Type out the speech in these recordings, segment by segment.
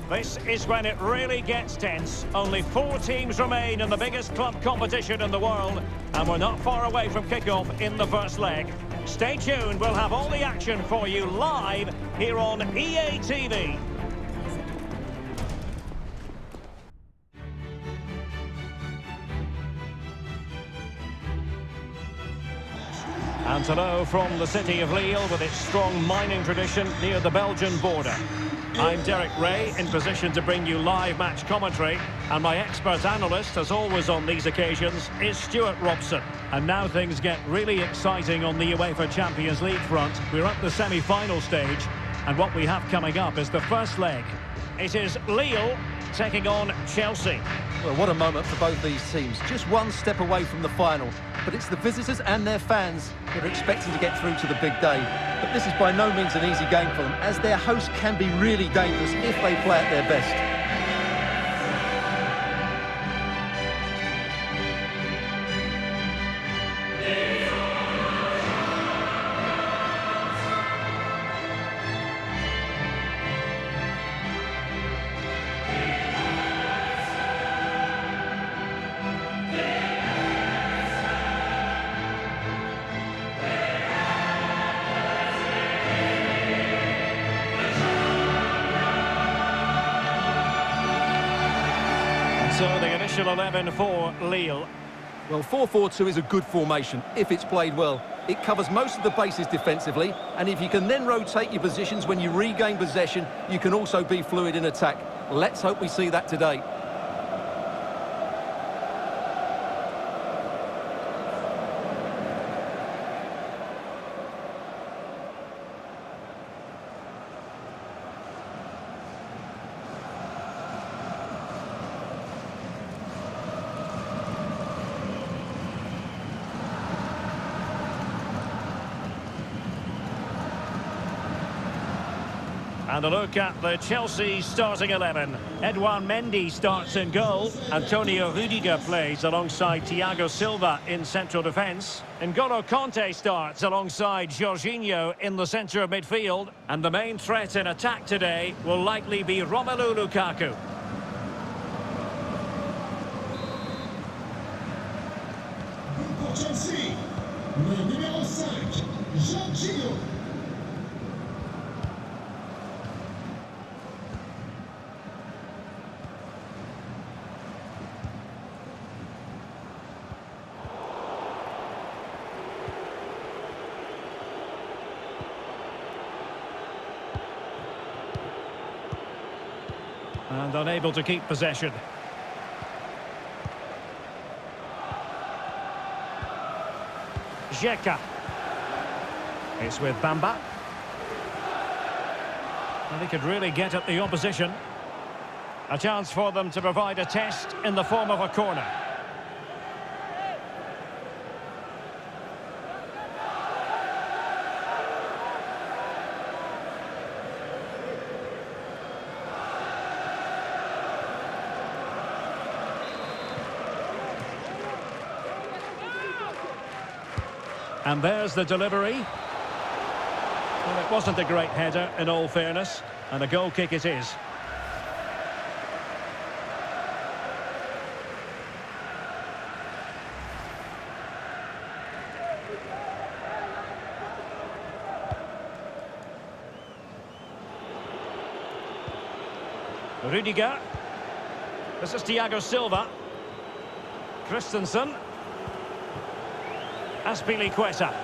This is when it really gets tense. Only 4 teams remain in the biggest club competition in the world, and we're not far away from kickoff in the first leg. Stay tuned, we'll have all the action for you live here on EA TV. And hello from the city of Lille with its strong mining tradition near the Belgian border. I'm Derek Ray, in position to bring you live match commentary, and my expert analyst, as always on these occasions, is Stuart Robson. And now things get really exciting on the UEFA Champions League front. We're at the semi-final stage, and what we have coming up is the first leg. It is Lille taking on Chelsea. Well, what a moment for both these teams. Just one step away from the final. But it's the visitors and their fans that are expecting to get through to the big day. But this is by no means an easy game for them, as their hosts can be really dangerous if they play at their best. So the initial 11 for Lille. Well, 4-4-2 is a good formation if it's played well. It covers most of the bases defensively, and if you can then rotate your positions when you regain possession, you can also be fluid in attack. Let's hope we see that today. And a look at the Chelsea starting 11. Edouard Mendy starts in goal. Antonio Rudiger plays alongside Thiago Silva in central defence. N'Golo Kanté starts alongside Jorginho in the centre of midfield. And the main threat in attack today will likely be Romelu Lukaku. Pour Chelsea, le numéro 5, Jorginho. And unable to keep possession. Xhaka. It's with Bamba. And he could really get at the opposition. A chance for them to provide a test in the form of a corner. And there's the delivery. Well, it wasn't a great header, in all fairness, and a goal kick it is. Rudiger. This is Thiago Silva. Christensen. Azpilicueta.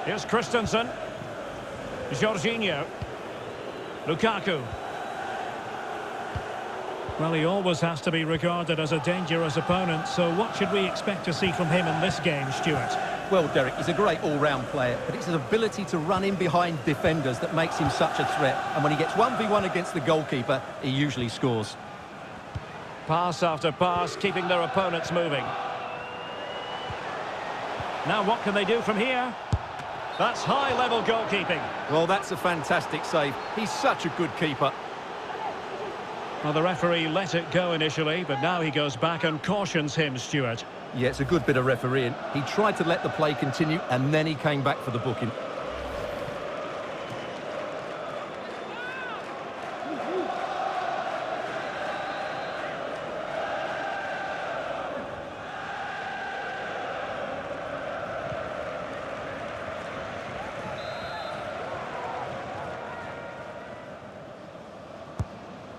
Here's Christensen. Jorginho. Lukaku. Well, he always has to be regarded as a dangerous opponent, so what should we expect to see from him in this game, Stuart? Well, Derek, he's a great all-round player, but it's his ability to run in behind defenders that makes him such a threat. And when he gets 1v1 against the goalkeeper, he usually scores. Pass after pass, keeping their opponents moving. Now what can they do from here? That's high-level goalkeeping. Well, that's a fantastic save. He's such a good keeper. Well, the referee let it go initially, but now he goes back and cautions him, Stuart. Yeah, it's a good bit of refereeing. He tried to let the play continue, and then he came back for the booking.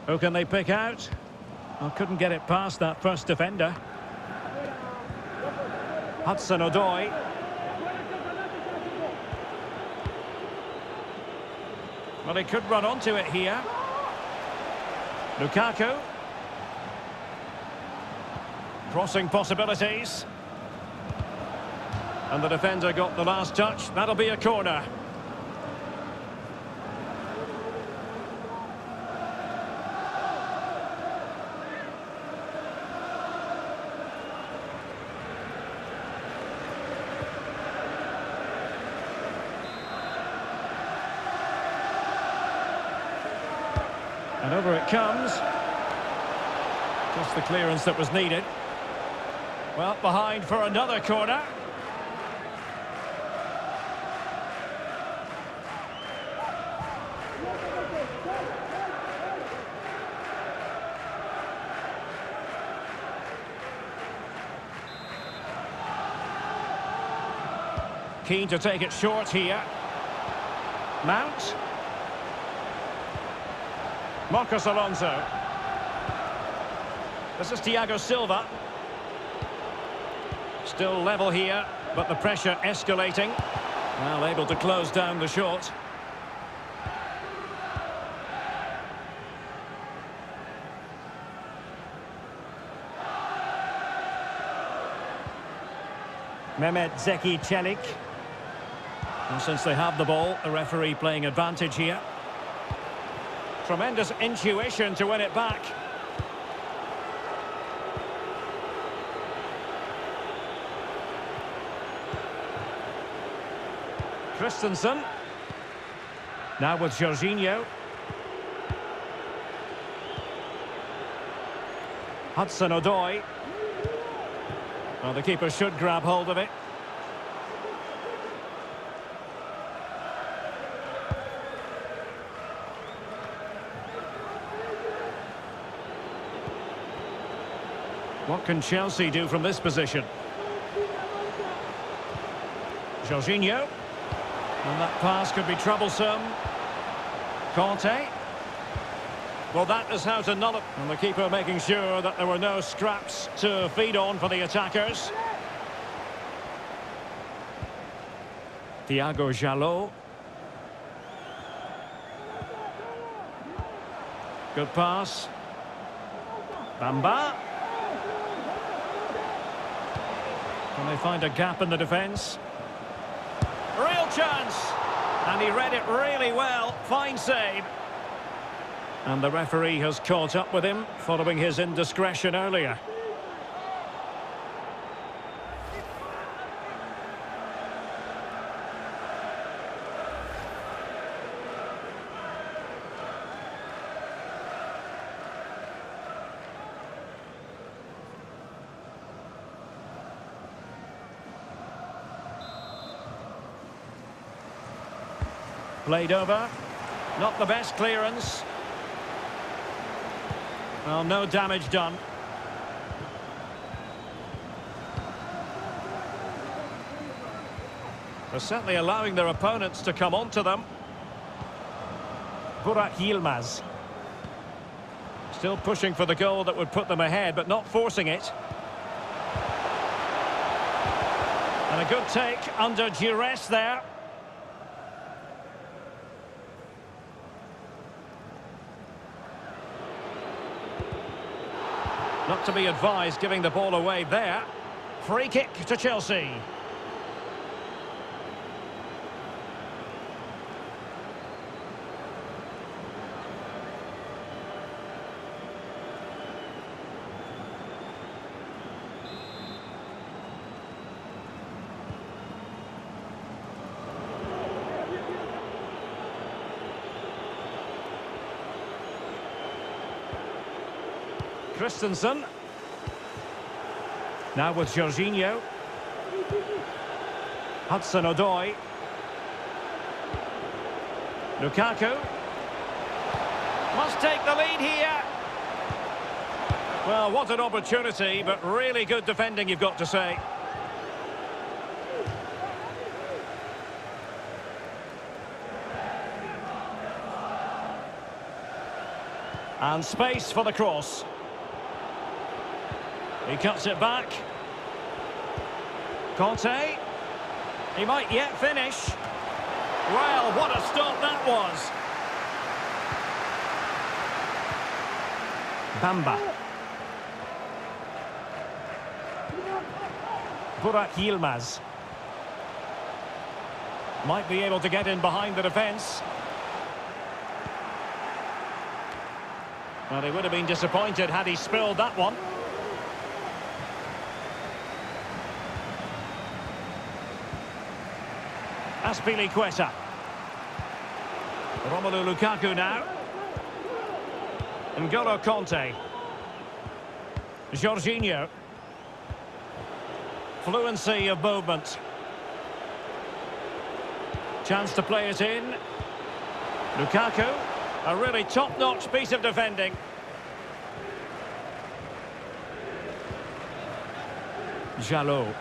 Who can they pick out? Well, couldn't get it past that first defender. Hudson-Odoi. Well, he could run onto it here. Lukaku. Crossing possibilities. And the defender got the last touch. That'll be a corner. And over it comes. Just the clearance that was needed. Well, behind for another corner. Keen to take it short here. Mount. Marcos Alonso. This is Thiago Silva. Still level here, but the pressure escalating. Well, able to close down the shot. Mehmet Zeki Çelik. And since they have the ball, the referee playing advantage here. Tremendous intuition to win it back. Christensen. Now with Jorginho. Hudson-Odoi. Well, the keeper should grab hold of it. What can Chelsea do from this position? Jorginho. And that pass could be troublesome. Conte. Well, that is how to null it. And the keeper making sure that there were no scraps to feed on for the attackers. Thiago Jalot. Good pass. Bamba. Can they find a gap in the defence? Real chance! And he read it really well. Fine save. And the referee has caught up with him following his indiscretion earlier. Played over. Not the best clearance. Well, no damage done. They're certainly allowing their opponents to come onto them. Burak Yilmaz. Still pushing for the goal that would put them ahead, but not forcing it. And a good take under duress there. Not to be advised giving the ball away there. Free kick to Chelsea. Christensen. Now with Jorginho. Hudson-Odoi. Lukaku. Must take the lead here. Well, what an opportunity, but really good defending, you've got to say. And space for the cross. He cuts it back. Conte. He might yet finish. Well, what a stop that was. Bamba. Burak Yilmaz. Might be able to get in behind the defence. Well, he would have been disappointed had he spilled that one. Azpilicueta. Romelu Lukaku now. N'Golo Conte. Jorginho. Fluency of movement. Chance to play it in. Lukaku. A really top-notch piece of defending. Jalot.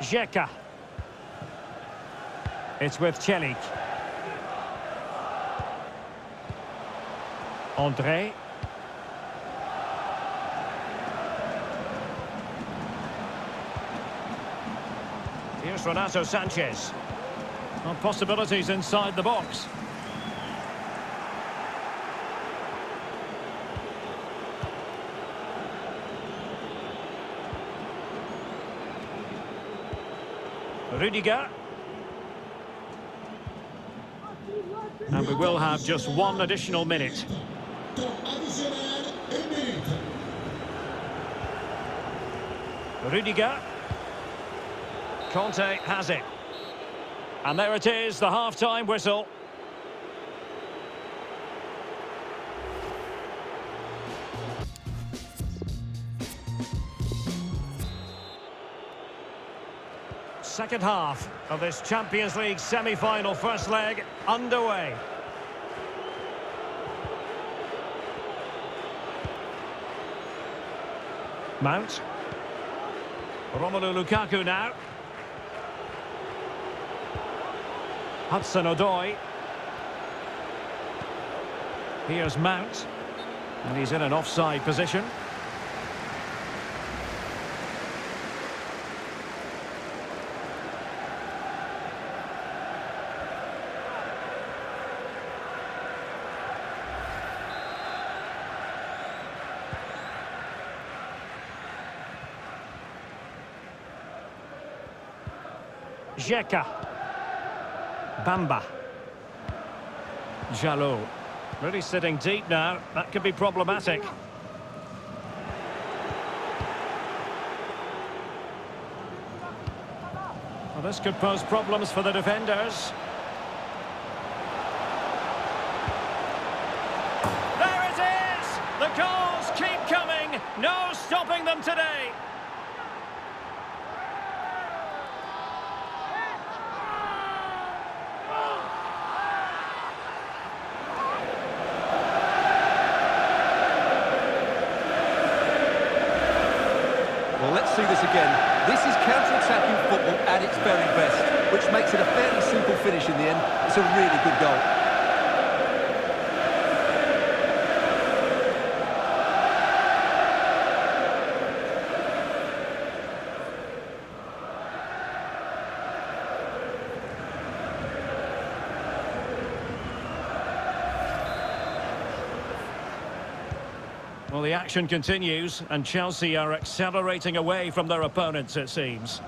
Xhaka. It's with Celik. André. Here's Renato Sanchez. Well, possibilities inside the box. Rudiger. And we will have just one additional minute. Rudiger. Conte has it. And there it is, the half-time whistle. Second half of this Champions League semi-final first leg underway. Mount. Romelu Lukaku now. Hudson-Odoi. Here's Mount. And he's in an offside position. Xhaka. Bamba. Jalot. Really sitting deep now. That could be problematic. Well, this could pose problems for the defenders. There it is! The goals keep coming. No stopping them today. Well, let's see this again. This is counter-attacking football at its very best, which makes it a fairly simple finish in the end. It's a really good goal. Well, the action continues, and Chelsea are accelerating away from their opponents, it seems.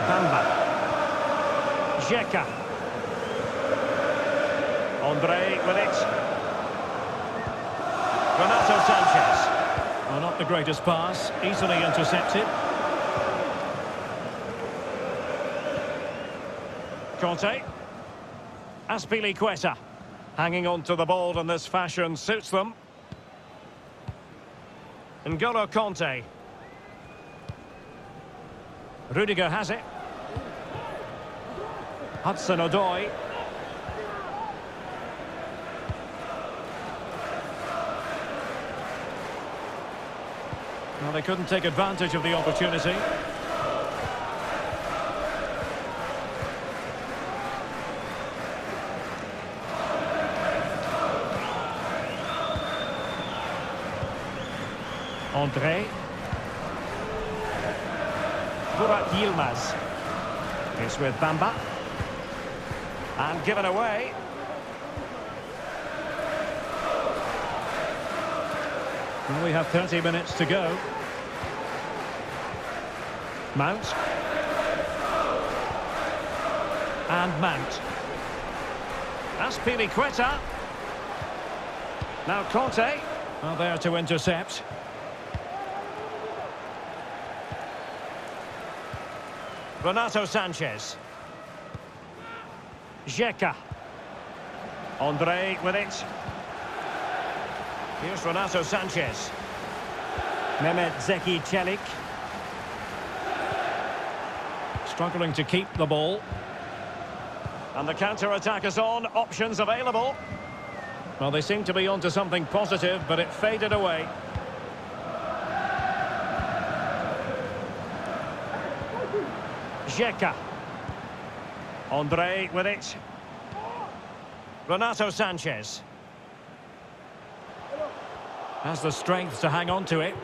Bamba. Xhaka. André with it. Renato Sanchez. Well, not the greatest pass, easily intercepted. Conte. Azpilicueta. Hanging on to the ball in this fashion suits them. N'Golo Conte. Rudiger has it. Hudson-Odoi. Well, they couldn't take advantage of the opportunity. André. Burak Yilmaz. It's with Bamba. And given away. Well, we have 30 minutes to go. Mount. And Mount. Aspilicueta. Now Conte. Well, there to intercept. Renato Sanchez. Xhaka. André with it. Here's Renato Sanchez. Mehmet Zeki Çelik. Struggling to keep the ball. And the counter-attack is on. Options available. Well, they seem to be onto something positive, but it faded away. Xhaka. André with it. Renato Sanchez. Has the strength to hang on to it.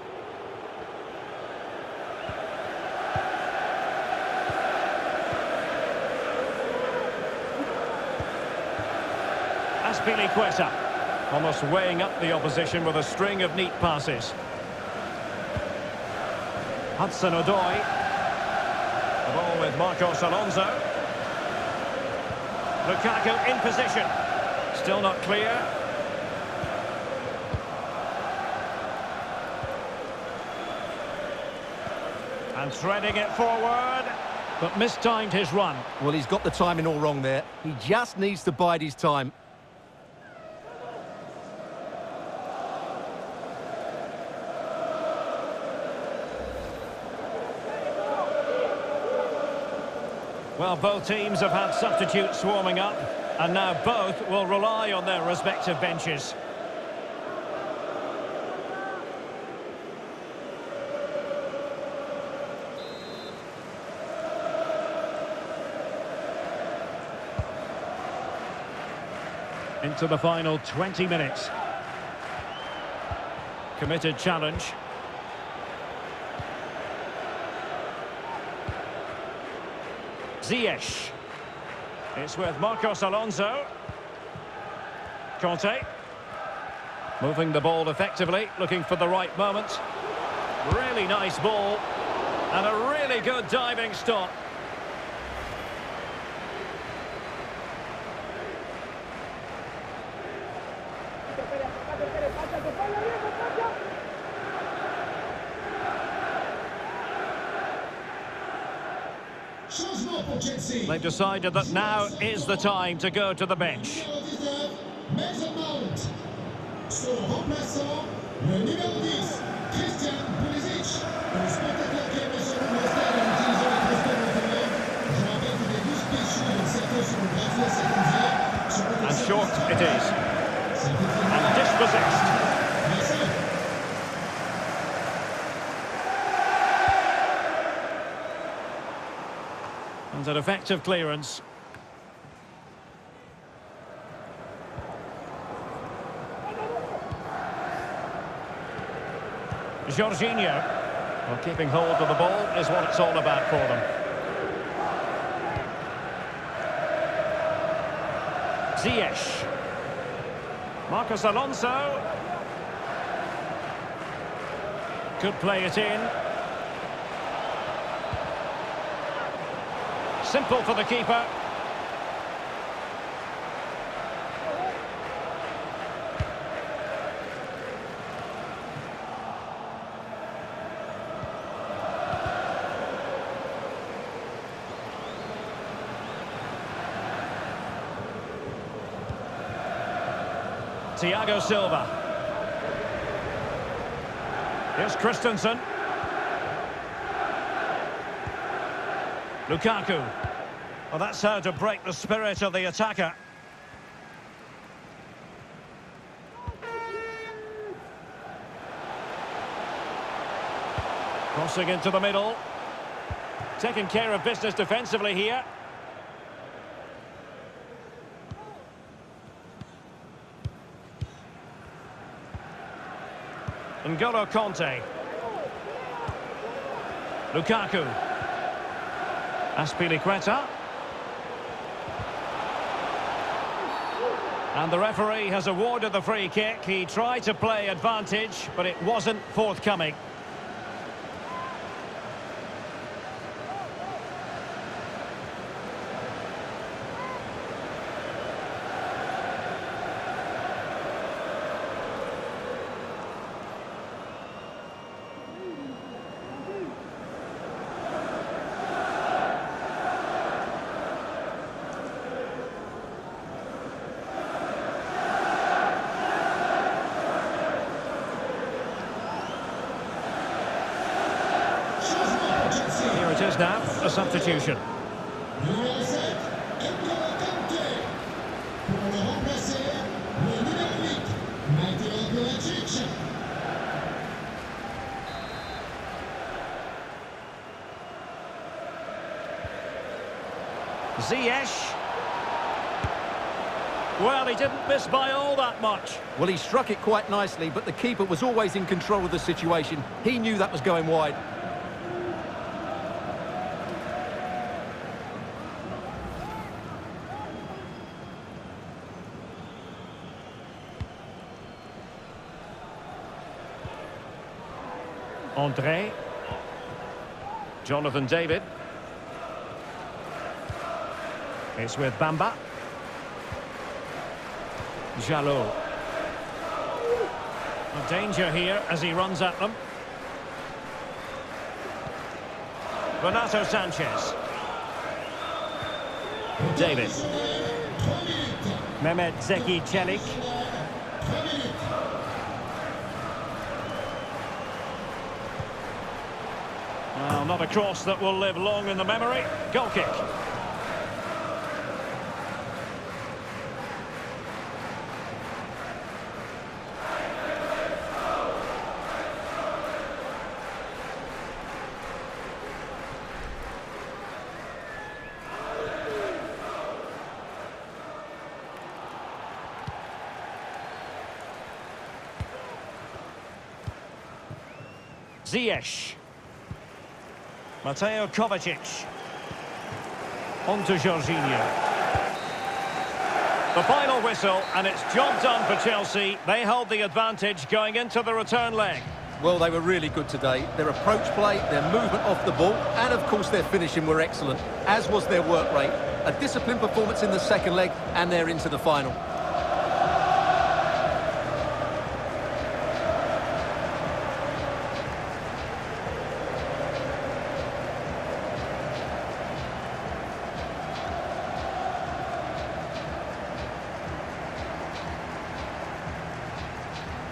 Aspilicueta. Almost weighing up the opposition with a string of neat passes. Hudson-Odoi. The ball with Marcos Alonso. Lukaku in position. Still not clear. And threading it forward. But mistimed his run. Well, he's got the timing all wrong there. He just needs to bide his time. Well, both teams have had substitutes swarming up, and now both will rely on their respective benches. Into the final 20 minutes. Committed challenge. Ziyech. It's with Marcos Alonso. Conte. Moving the ball effectively, looking for the right moment. Really nice ball. And a really good diving stop. They've decided that now is the time to go to the bench. Mzpanda. Son remplaçant, le numéro 10, Christian Pulisic. Le spectateur qui aime sur le stade en utilisant les transports en commun. Je rappelle que les 12 péchés de certains seront gratuits à certaines heures. And short it is. And dispossessed. And an effective clearance. Jorginho. Well, keeping hold of the ball is what it's all about for them. Ziyech. Marcos Alonso. Could play it in. Simple for the keeper. Thiago Silva. Here's Christensen. Lukaku. Well, that's how to break the spirit of the attacker. Crossing into the middle. Taking care of business defensively here. N'Golo Conte. Lukaku. Aspilicueta. And the referee has awarded the free kick. He tried to play advantage, but it wasn't forthcoming. Here it is now, a substitution. Numéro 7, N'Golo Kanté. Pour le remplacer, le numéro 8, Mateo Kovacic. Ziyech. Well, he didn't miss by all that much. Well, he struck it quite nicely, but the keeper was always in control of the situation. He knew that was going wide. André. Jonathan David. It's with Bamba. Jalot. A danger here as he runs at them. Renato Sanchez. David. Mehmet Zeki Çelik. Well, not a cross that will live long in the memory. Goal kick. Ziyech. Mateo Kovacic. On to Jorginho. The final whistle, and it's job done for Chelsea. They hold the advantage going into the return leg. Well, they were really good today. Their approach play, their movement off the ball, and of course their finishing were excellent, as was their work rate. A disciplined performance in the second leg, and they're into the final.